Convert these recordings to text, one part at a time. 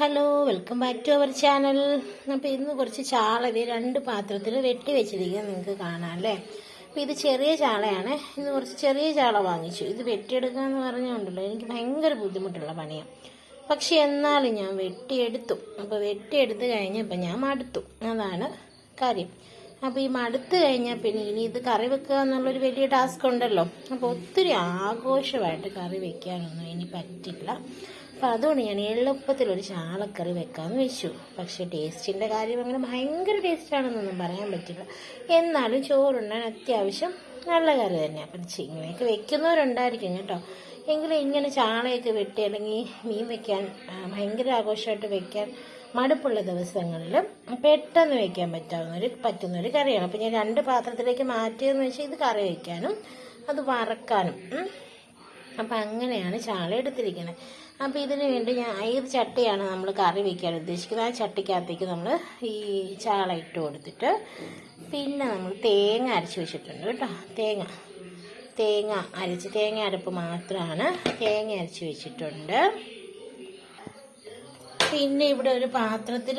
Hello, welcome back to our channel. അപ്പോൾ ഇന്ന് കുറച്ച് ചാള രണ്ട് പാത്രത്തിൽ വെട്ടി വെച്ചിരിക്കുന്നത് നിങ്ങൾക്ക് കാണാം അല്ലേ. അപ്പോൾ ഇത് ചെറിയ ചാളയാണ്. ഇന്ന് കുറച്ച് ചെറിയ ചാള വാങ്ങിച്ചു. ഇത് വെട്ടിയെടുക്കുക എന്ന് പറഞ്ഞുകൊണ്ടല്ലോ എനിക്ക് ഭയങ്കര ബുദ്ധിമുട്ടുള്ള പണിയാണ്. പക്ഷെ എന്നാലും ഞാൻ വെട്ടിയെടുത്തു. അപ്പോൾ വെട്ടിയെടുത്ത് കഴിഞ്ഞപ്പോൾ ഞാൻ മടുത്തു, അതാണ് കാര്യം. അപ്പോൾ ഈ മടുത്ത് കഴിഞ്ഞാൽ പിന്നെ ഇനി ഇത് കറി വെക്കുക എന്നുള്ളൊരു വലിയ ടാസ്ക് ഉണ്ടല്ലോ. അപ്പോൾ ഒത്തിരി ആഘോഷമായിട്ട് കറി വെക്കാനൊന്നും ഇനി പറ്റില്ല. അപ്പോൾ അതുകൊണ്ട് ഞാൻ എളുപ്പത്തിലൊരു ചാളക്കറി വെക്കാമെന്ന് വെച്ചു. പക്ഷേ ടേസ്റ്റിൻ്റെ കാര്യം അങ്ങനെ ഭയങ്കര ടേസ്റ്റാണെന്നൊന്നും പറയാൻ പറ്റില്ല. എന്നാലും ചോറുണ്ണാൻ അത്യാവശ്യം നല്ല കറി തന്നെയാണ്. അപ്പം ഇങ്ങനെയൊക്കെ വെക്കുന്നവരുണ്ടായിരിക്കും കേട്ടോ. എങ്കിലും ഇങ്ങനെ ചാളയൊക്കെ വെട്ടി അല്ലെങ്കിൽ മീൻ വെക്കാൻ ഭയങ്കര ആഘോഷമായിട്ട് വെക്കാൻ മടുപ്പുള്ള ദിവസങ്ങളിൽ പെട്ടെന്ന് വെക്കാൻ പറ്റുന്നൊരു കറിയാണ്. അപ്പം ഞാൻ 2 പാത്രത്തിലേക്ക് മാറ്റിയെന്ന് വെച്ചാൽ ഇത് കറി വയ്ക്കാനും അത് വറക്കാനും. അപ്പം അങ്ങനെയാണ് ചാള എടുത്തിരിക്കുന്നത്. അപ്പോൾ ഇതിന് വേണ്ടി ഞാൻ ഏത് ചട്ടിയാണ് നമ്മൾ കറി വയ്ക്കാൻ ഉദ്ദേശിക്കുന്നത് ആ ചട്ടിക്കകത്തേക്ക് നമ്മൾ ഈ ചാള ഇട്ട് കൊടുത്തിട്ട് പിന്നെ നമ്മൾ തേങ്ങ അരച്ച് വെച്ചിട്ടുണ്ട് കേട്ടോ. തേങ്ങ അരപ്പ് മാത്രമാണ്. തേങ്ങ അരച്ച് വെച്ചിട്ടുണ്ട്. പിന്നെ ഇവിടെ ഒരു പാത്രത്തിൽ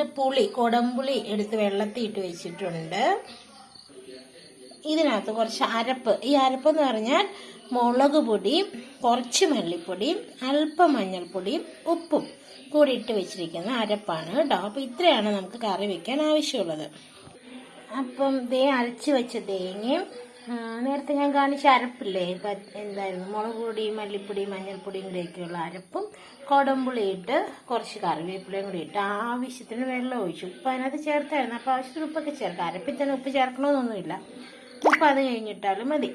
കുടംപുളി എടുത്ത് വെള്ളത്തിൽ ഇട്ട് വെച്ചിട്ടുണ്ട്. ഇതിനകത്ത് കുറച്ച് അരപ്പ്. ഈ അരപ്പെന്ന് പറഞ്ഞാൽ മുളക് പൊടിയും കുറച്ച് മല്ലിപ്പൊടിയും അല്പം മഞ്ഞൾപ്പൊടിയും ഉപ്പും കൂടി ഇട്ട് വെച്ചിരിക്കുന്ന അരപ്പാണ് കേട്ടോ. അപ്പോൾ ഇത്രയാണ് നമുക്ക് കറി വെക്കാൻ ആവശ്യമുള്ളത്. അപ്പം അരച്ച് വെച്ച തേങ്ങയും നേരത്തെ ഞാൻ കാണിച്ച അരപ്പില്ലേ, എന്തായിരുന്നു, മുളക് പൊടിയും മല്ലിപ്പൊടിയും മഞ്ഞൾപ്പൊടിയും കൂടെയൊക്കെയുള്ള അരപ്പും കുടംപുളിയിട്ട് കുറച്ച് കറിവേപ്പിലയും കൂടി ഇട്ട് ആവശ്യത്തിന് വെള്ളം ഒഴിച്ചു. ഉപ്പ് അതിനകത്ത് ചേർത്തായിരുന്നു. അപ്പോൾ ആവശ്യത്തിന് ഉപ്പൊക്കെ ചേർക്കാം. അരപ്പിൽ തന്നെ ഉപ്പ് ചേർക്കണമെന്നൊന്നുമില്ല. ഉപ്പ് അത് കഴിഞ്ഞിട്ടാലും മതി.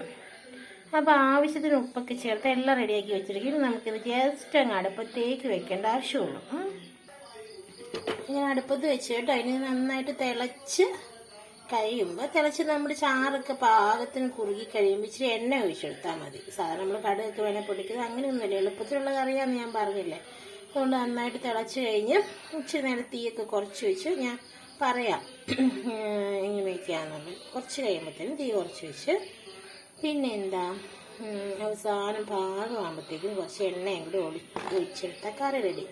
അപ്പോൾ ആവശ്യത്തിന് ഉപ്പൊക്കെ ചേർത്ത് എല്ലാം റെഡിയാക്കി വെച്ചിരിക്കും. നമുക്കിത് ജസ്റ്റ് അങ്ങ് അടുപ്പത്തേക്ക് വെക്കേണ്ട ആവശ്യമുള്ളൂ. ഞാൻ അടുപ്പത്ത് വെച്ച് കേട്ടോ. അതിന് നന്നായിട്ട് തിളച്ച് നമ്മുടെ ചാറൊക്കെ പാകത്തിന് കുറുകി കഴിയുമ്പോൾ ഇച്ചിരി എണ്ണ ഒഴിച്ചെടുത്താൽ മതി. സാധാരണ നമ്മൾ കടുകൊക്കെ വേണേൽ പൊടിക്കുന്നത് അങ്ങനെയൊന്നുമില്ല. എളുപ്പത്തിലുള്ള കറിയാന്ന് ഞാൻ പറഞ്ഞില്ലേ. അതുകൊണ്ട് നന്നായിട്ട് തിളച്ച് കഴിഞ്ഞ് ഇച്ചിരി നേരം തീയൊക്കെ കുറച്ച് വെച്ച് ഞാൻ പറയാം എങ്ങനെയൊക്കെയാണെന്നുള്ളത്. കുറച്ച് കഴിയുമ്പോഴത്തേനും തീ കുറച്ച് വെച്ച് പിന്നെ അവസാനം ഭാഗമാകുമ്പോഴത്തേക്കും കുറച്ച് എണ്ണയും കൂടി ഒഴിച്ചെടുത്താൽ കറി റെഡി.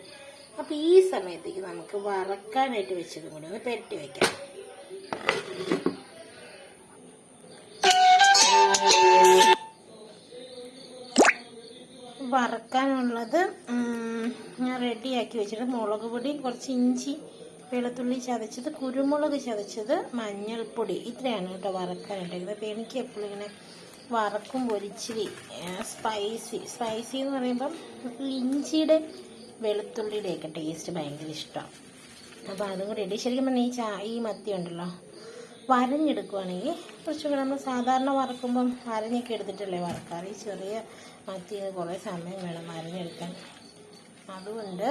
അപ്പോൾ ഈ സമയത്തേക്ക് നമുക്ക് വറക്കാനായിട്ട് വെച്ചതും കൂടി ഒന്ന് പെരട്ടി വെക്കാം. വറക്കാനുള്ളത് ഞാൻ റെഡിയാക്കി വെച്ചിട്ട് മുളക് പൊടി, കുറച്ച് ഇഞ്ചി, വെളുത്തുള്ളി ചതച്ചത്, കുരുമുളക് ചതച്ചത്, മഞ്ഞൾപ്പൊടി, ഇത്രയാണ് കേട്ടോ വറക്കാനായിട്ട്. അപ്പോൾ എനിക്ക് എപ്പോഴും ഇങ്ങനെ വറക്കുമ്പോൾ ഒരിച്ചിരി സ്പൈസി എന്ന് പറയുമ്പം ഇഞ്ചിയുടെ വെളുത്തുള്ളിയുടെയൊക്കെ ടേസ്റ്റ് ഭയങ്കര ഇഷ്ടമാണ്. അപ്പോൾ അതും കൂടി ഇട്ട് ശരിക്കും പറഞ്ഞാൽ ഈ മത്തി ഉണ്ടല്ലോ വരഞ്ഞെടുക്കുവാണെങ്കിൽ കുറച്ചുകൂടെ നമ്മൾ സാധാരണ വറക്കുമ്പം വരഞ്ഞൊക്കെ എടുത്തിട്ടല്ലേ വറക്കാറ്. ഈ ചെറിയ മത്തിന്ന് കുറേ സമയം വേണം വരഞ്ഞെടുക്കാൻ. അതുകൊണ്ട്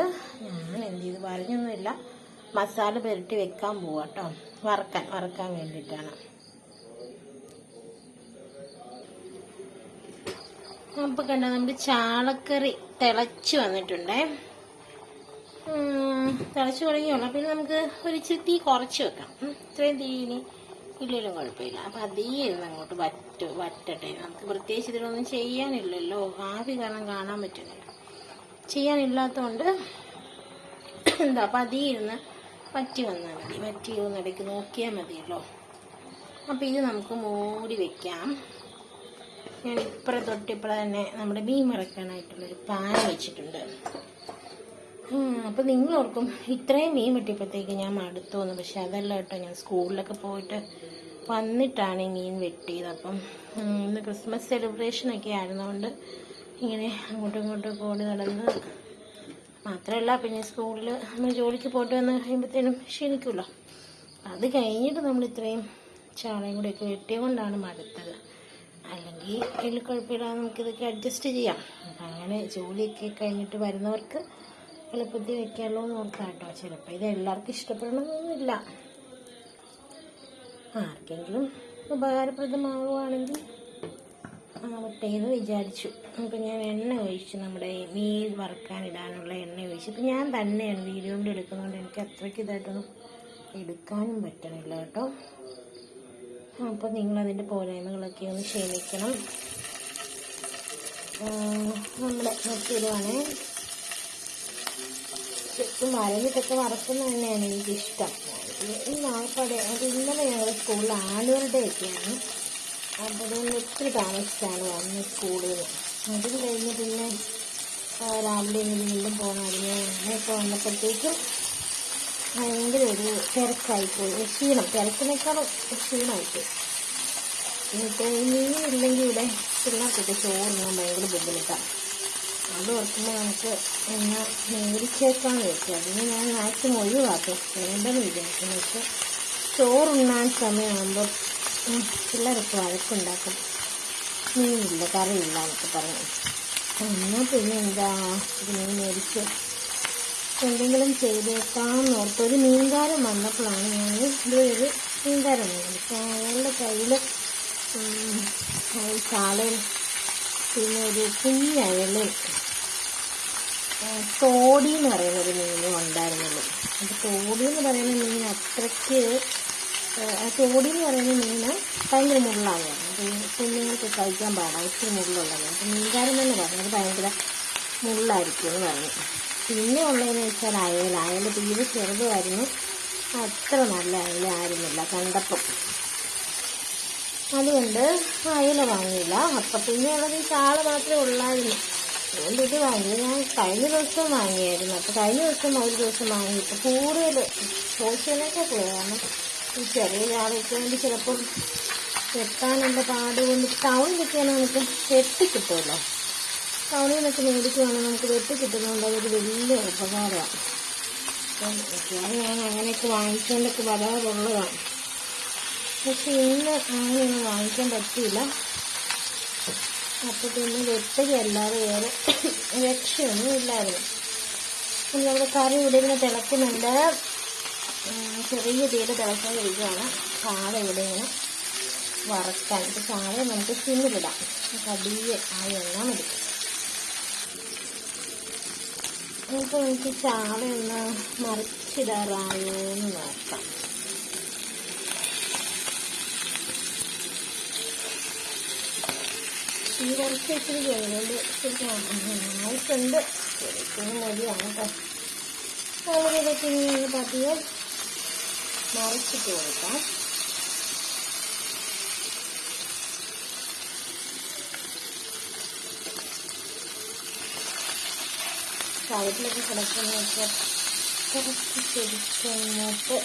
ഞാൻ എന്ത് ചെയ്ത് വരഞ്ഞൊന്നുമില്ല, മസാല പുരട്ടി വെക്കാൻ പോവാം കേട്ടോ. വറക്കാൻ വേണ്ടിയിട്ടാണ്. അപ്പോൾ കണ്ടോ നമ്മുടെ ചാളക്കറി തിളച്ച് വന്നിട്ടുണ്ടേ. തിളച്ച് തുടങ്ങിയുള്ളൂ. പിന്നെ നമുക്ക് ഒരു ഇച്ചിരി തീ കുറച്ച് വെക്കാം. ഇത്രയും തീ ഇല്ലെങ്കിലും കുഴപ്പമില്ല. അപ്പം അതേ ഇരുന്ന് അങ്ങോട്ട് വറ്റട്ടെ. നമുക്ക് പ്രത്യേകിച്ച് ഇതിലൊന്നും ചെയ്യാനില്ലല്ലോ. ആവി കാരണം കാണാൻ പറ്റുന്നില്ല. ചെയ്യാനില്ലാത്തതുകൊണ്ട് അപ്പം അതേ ഇരുന്ന് വറ്റി വന്നാൽ മതി. വറ്റി ഒന്നിടയ്ക്ക് നോക്കിയാൽ മതിയല്ലോ. അപ്പം ഇത് നമുക്ക് മൂടി വെക്കാം. ഞാൻ ഇപ്പുറം തന്നെ നമ്മുടെ മീൻ വറക്കാനായിട്ടുള്ളൊരു പാൻ വെച്ചിട്ടുണ്ട്. അപ്പോൾ നിങ്ങളോർക്കും ഇത്രയും മീൻ വെട്ടിയപ്പോഴത്തേക്ക് ഞാൻ മടുത്തോന്ന്. പക്ഷെ അതല്ല കേട്ടോ, ഞാൻ സ്കൂളിലൊക്കെ പോയിട്ട് വന്നിട്ടാണ് ഈ മീൻ വെട്ടിയത്. അപ്പം ഇന്ന് ക്രിസ്മസ് സെലിബ്രേഷനൊക്കെ ആയിരുന്നതുകൊണ്ട് ഇങ്ങനെ അങ്ങോട്ടും ഇങ്ങോട്ടും ഓടി നടന്ന് മാത്രമല്ല, പിന്നെ സ്കൂളിൽ നമ്മൾ ജോലിക്ക് പോയിട്ട് വന്ന് കഴിയുമ്പോഴത്തേനും ക്ഷീണിക്കുമല്ലോ. അത് കഴിഞ്ഞിട്ട് നമ്മൾ ഇത്രയും ചാളയും കൂടെയൊക്കെ വെട്ടിയത് കൊണ്ടാണ് മടുത്തത്. അല്ലെങ്കിൽ അതിൽ കുഴപ്പമില്ലാതെ നമുക്കിതൊക്കെ അഡ്ജസ്റ്റ് ചെയ്യാം. അപ്പം അങ്ങനെ ജോലിയൊക്കെ കഴിഞ്ഞിട്ട് വരുന്നവർക്ക് എളുപ്പത്തിൽ വെക്കാമല്ലോ എന്ന് ഓർക്കാം കേട്ടോ. ചിലപ്പോൾ ഇത് എല്ലാവർക്കും ഇഷ്ടപ്പെടണമെന്നൊന്നുമില്ല. ആർക്കെങ്കിലും ഉപകാരപ്രദമാകുവാണെങ്കിൽ ആവട്ടേന്ന് വിചാരിച്ചു. അപ്പം ഞാൻ എണ്ണ ഒഴിച്ചു, നമ്മുടെ മീൻ വറുക്കാനിടാനുള്ള എണ്ണ ഒഴിച്ചു. ഇപ്പം ഞാൻ തന്നെയാണ് വീഡിയോ കൊണ്ട് എടുക്കുന്നതുകൊണ്ട് എനിക്ക് അത്രയ്ക്ക് ഇതായിട്ടൊന്നും എടുക്കാനും പറ്റണില്ല കേട്ടോ. അപ്പോൾ നിങ്ങളതിൻ്റെ പോരായ്മകളൊക്കെ ഒന്ന് ക്ഷമിക്കണം. നമ്മുടെ മറ്റൊരുവാണേ ശരിക്കും വരഞ്ഞിട്ടൊക്കെ വറക്കുന്ന തന്നെയാണ് എനിക്കിഷ്ടം. ഈ നാൽപ്പാടെ അത് ഇന്നലെ ഞങ്ങളുടെ സ്കൂളിൽ ആനുവൽ ഡേ ഒക്കെയാണ്. അപ്പോൾ അതുകൊണ്ട് ഒത്തിരി താമസിച്ചാണ് വന്ന് സ്കൂളിൽ നിന്ന്. അതും കഴിഞ്ഞ് പിന്നെ രാവിലെ വീണ്ടും പോകണമായിരുന്നു. അങ്ങനെയൊക്കെ വന്നപ്പോഴത്തേക്കും ഭയങ്കര ഒരു തിരക്കായിപ്പോയി. തിരക്കിനേക്കാളും ക്ഷീണമായിപ്പോയി. എന്നിട്ട് ഈ മീനില്ലെങ്കിൽ ഇവിടെ പിള്ളേർക്കൊക്കെ ചോറിനാൻ ഭയങ്കര ബുദ്ധിമുട്ടാണ്. അത് ഓർക്കുമ്പോൾ നമുക്ക് ഒന്ന് മേടിച്ചേക്കാന്ന് വെച്ചു. അതിന് ഞാൻ മാക്സിമം ഒഴിവാക്കും, വേണ്ടെന്ന് വിചാരിക്കുന്നു. പക്ഷെ ചോറുണ്ണാൻ സമയമാകുമ്പോൾ പിള്ളേരൊക്കെ വഴക്കുണ്ടാക്കും. മീനില്ല, കറിയില്ല എന്നൊക്കെ പറഞ്ഞു. എന്നാൽ പിന്നെ എന്താ ഇത് മീൻ മേടിച്ച് എന്തെങ്കിലും ചെയ്തേക്കാമെന്ന് ഓർത്ത് ഒരു മീൻകാരൻ വന്നപ്പോഴാണ് ഞാൻ ഇതൊരു മീൻകാരൻ വന്നത്. പക്ഷെ അയാളുടെ കയ്യിൽ ചാളയും പിന്നെ ഒരു കുഞ്ഞയലും തോടി എന്ന് പറയുന്നൊരു മീനും ഉണ്ടായിരുന്നുള്ളൂ. അപ്പോൾ തോടി എന്ന് പറയുന്ന മീൻ അത്രയ്ക്ക് തോടി എന്ന് പറയുന്ന മീന് ഭയങ്കര മുള്ളാണ്. അപ്പോൾ കുഞ്ഞുങ്ങൾക്ക് കഴിക്കാൻ പാടാം, ഒത്തിരി മുള്ളുള്ളത്. അപ്പോൾ മീൻകാരൻ തന്നെ പറഞ്ഞത് ഭയങ്കര മുള്ളായിരിക്കും എന്ന് പറഞ്ഞു. പിന്നെ ഉള്ളതെന്ന് വെച്ചാൽ അയല തീരെ ചെറുതുമായിരുന്നു, അത്ര നല്ല അയല ആയിരുന്നില്ല കണ്ടപ്പം. അതുകൊണ്ട് അയല വാങ്ങിയില്ല. അപ്പം പിന്നെ ഉള്ളത് ഈ ചാള മാത്രമേ ഉള്ളായിരുന്നു. അതുകൊണ്ട് ഇത് വാങ്ങി. ഞാൻ കഴിഞ്ഞ ദിവസം വാങ്ങിയായിരുന്നു. അപ്പോൾ കഴിഞ്ഞ ദിവസം ഒരു ദിവസം വാങ്ങിയിട്ട് കൂടുതൽ ചോദിച്ചതിനൊക്കെ കാരണം ഈ ചെറിയ ചാളയ്ക്ക് വേണ്ടി ചിലപ്പം വെട്ടാനുള്ള പാട് കൊണ്ട് ടൗണിലൊക്കെയാണ് നമുക്ക് വെട്ടിക്കിട്ടുമല്ലോ. ടൗണിൽ നിന്നൊക്കെ മേടിക്കുവാണെങ്കിൽ നമുക്ക് വെട്ടിക്കിട്ടുന്നതുകൊണ്ട് അതൊരു വലിയ ഉപകാരമാണ്. അപ്പം ഞാൻ അങ്ങനെയൊക്കെ വാങ്ങിച്ചുകൊണ്ടൊക്കെ വരാറുള്ളതാണ്. പക്ഷെ ഇന്ന് അങ്ങനെയൊന്നും വാങ്ങിക്കാൻ പറ്റിയില്ല. അപ്പോൾ പിന്നെ വെട്ടുകയല്ലാതെ വേറെ രക്ഷയൊന്നും ഇല്ലായിരുന്നു. നമ്മുടെ കറി ഇവിടെ ഇങ്ങനെ തിളക്കുന്നുണ്ട്. ചെറിയ തീരെ തിളക്കാൻ കഴിയുകയാണ്. ചാള ഇവിടെ ഇങ്ങനെ വറക്കാൻ. ഇപ്പോൾ ചാള നമുക്ക് സിമ്മിലിടാം, കടിയെ ആയി എണ്ണാൻ മതി. അപ്പോൾ നമുക്ക് ചാള ഒന്ന് മറിച്ചിടാറായോ എന്ന് നോക്കാം. ഈ കുറച്ച് ഇച്ചിരി ചെയ്യുന്നുണ്ട്, ആയിട്ടുണ്ട്. ശരിക്കും മതിയാണ് കേട്ടോ. നമ്മളിതൊക്കെ ഇങ്ങനെ പതിയെ മറിച്ചിട്ട് കൊടുക്കാം. സൈഡിലൊക്കെ കിടക്കുന്നതൊക്കെ കുറച്ച് ശരിക്കങ്ങോട്ട്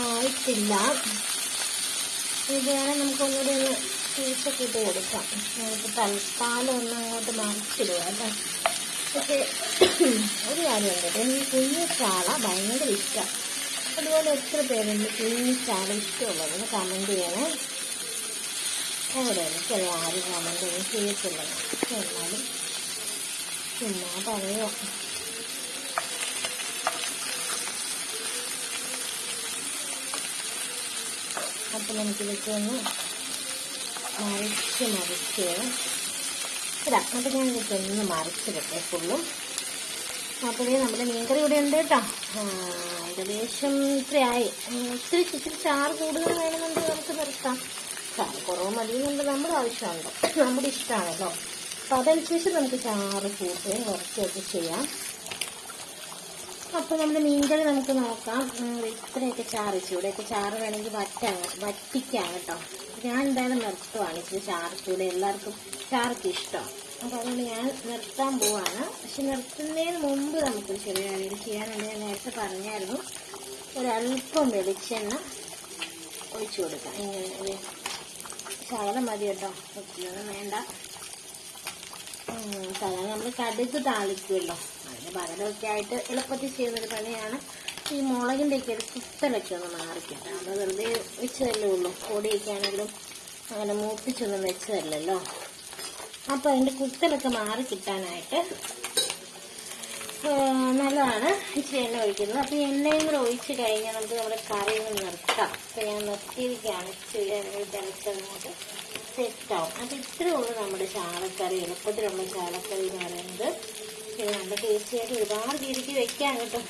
ആയിട്ടില്ല. ഇത് വേണം നമുക്കൊന്നുകൂടി ഒന്ന് പീസൊക്കെ ഇട്ട് കൊടുക്കാം. നമുക്ക് തൽക്കാലം ഒന്ന് അങ്ങോട്ട് മറിച്ചിടുക കേട്ടോ. പക്ഷേ ഒരു കാര്യമുണ്ട്, എനിക്ക് കുഞ്ഞു ചാള ഭയങ്കര ഇഷ്ടമാണ്. അതുപോലെ എത്ര പേരുണ്ട് കുഞ്ഞു ചാള ഇഷ്ടമുള്ളതെന്ന് കമൻറ്റ് ചെയ്യണേ. അവിടെ എനിക്കത് ആരും കമൻറ്റ് ഒന്നും ചെയ്യത്തുള്ളത്. എന്നാലും ചുമ്മാ പറയുമോ. അപ്പം നമുക്കിതൊക്കെ ഒന്ന് മറിച്ച് ഇടാം. അപ്പം ഞാൻ ഇതൊക്കെ ഒന്ന് മറിച്ചിടട്ടെ ഫുള്ളും. അപ്പോഴേ നമ്മുടെ മീൻകറി ഇവിടെ ഉണ്ട് കേട്ടോ. ഏകദേശം ഇത്രയായി. ഇച്ചിരി ചാറ് കൂടുതൽ വേണമെന്നുണ്ടെങ്കിൽ നമുക്ക് നിർത്താം. ചാറ് കുറവ് മതിയെന്നുണ്ട് നമ്മുടെ ആവശ്യമുണ്ടോ, നമ്മുടെ ഇഷ്ടമാണല്ലോ. അപ്പം അതനുസരിച്ച് നമുക്ക് ചാറ് കൂട്ടുകയും കുറച്ചൊക്കെ ചെയ്യാം. അപ്പോൾ നമ്മുടെ മീൻകറി നമുക്ക് നോക്കാം. ഇത്രയൊക്കെ ചാറ് വെച്ചു. ഇവിടെയൊക്കെ ചാറ് വേണമെങ്കിൽ വറ്റിക്കാം കേട്ടോ. ഞാൻ എന്തായാലും നിർത്തുവാണ്. ഇച്ചിരി ചാറക്കൂടെ എല്ലാവർക്കും ചാറൊക്കെ ഇഷ്ടമാണ്. അപ്പോൾ അതുകൊണ്ട് ഞാൻ നിർത്താൻ പോവാണ്. പക്ഷെ നിർത്തുന്നതിന് മുമ്പ് നമുക്കൊരു ചെറിയ കാര്യം ചെയ്യാനുണ്ട്. ഞാൻ നേരത്തെ പറഞ്ഞായിരുന്നു, ഒരല്പം വെളിച്ചെണ്ണ ഒഴിച്ചു കൊടുക്കാം. ഇങ്ങനെ ശകലം മതി കേട്ടോ, ഒത്തിരിയൊന്നും വേണ്ട. സാധാരണ നമ്മൾ കടുക് താളിക്കുമല്ലോ, അതിന് പകരമൊക്കെ ആയിട്ട് എളുപ്പത്തിൽ ചെയ്യുന്നൊരു പണിയാണ്. ഈ മുളകിൻ്റെയൊക്കെ ഒരു കുത്തലൊക്കെ ഒന്ന് മാറിക്കിട്ടാം. നമ്മൾ വെറുതെ വെച്ചതല്ലേ ഉള്ളൂ. പൊടിയൊക്കെ ആണെങ്കിലും അങ്ങനെ മൂപ്പിച്ചൊന്നും വെച്ചതല്ലല്ലോ. അപ്പോൾ അതിൻ്റെ കുത്തലൊക്കെ മാറിക്കിട്ടാനായിട്ട് നല്ലതാണ് ഇച്ചിരി എണ്ണ ഒഴിക്കുന്നത്. അപ്പോൾ എണ്ണയും കൂടെ ഒഴിച്ച് കഴിഞ്ഞാൽ നമുക്ക് നമ്മുടെ കറി ഒന്ന് നിർത്താം. അപ്പോൾ ഞാൻ നിർത്തിയിരിക്കുകയാണ്. ഇച്ചിരി തിളച്ചങ്ങോട്ട് സെറ്റാവും. അപ്പോൾ ഇത്രയേ ഉള്ളൂ നമ്മുടെ ചാളക്കറി, എളുപ്പത്തിലുള്ള ചാളക്കറി എന്ന് പറയുന്നത്. പിന്നെ നല്ല ടേസ്റ്റിയായിട്ട് ഒരുപാട് രീതിക്ക് വെക്കാം കേട്ടോ.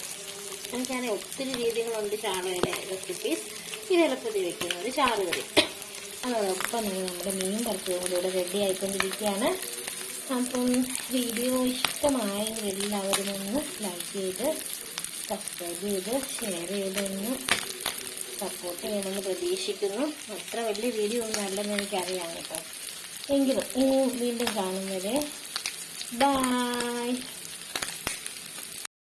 എനിക്കാണെങ്കിൽ ഒത്തിരി രീതികളുണ്ട് ചാളയുടെ റെസിപ്പീസ്. ഇത് എളുപ്പത്തിൽ വെക്കുന്നത് ചാറ് കറി. അതോടൊപ്പം തന്നെ നമ്മുടെ മീൻ വറുത്തതും കൂടി ഇവിടെ റെഡി ആയിക്കൊണ്ടിരിക്കുകയാണ്. അപ്പം വീഡിയോ ഇഷ്ടമായെങ്കിൽ എല്ലാവരും ഒന്ന് ലൈക്ക് ചെയ്ത് സബ്സ്ക്രൈബ് ചെയ്ത് ഷെയർ ചെയ്തൊന്ന് സപ്പോർട്ട് ചെയ്യണമെന്ന് പ്രതീക്ഷിക്കുന്നു. അത്ര വലിയ വീഡിയോ ഒന്നും അല്ലെന്ന് എനിക്കറിയാം കേട്ടോ. എങ്കിലും വീണ്ടും കാണുന്നത് ബൈ.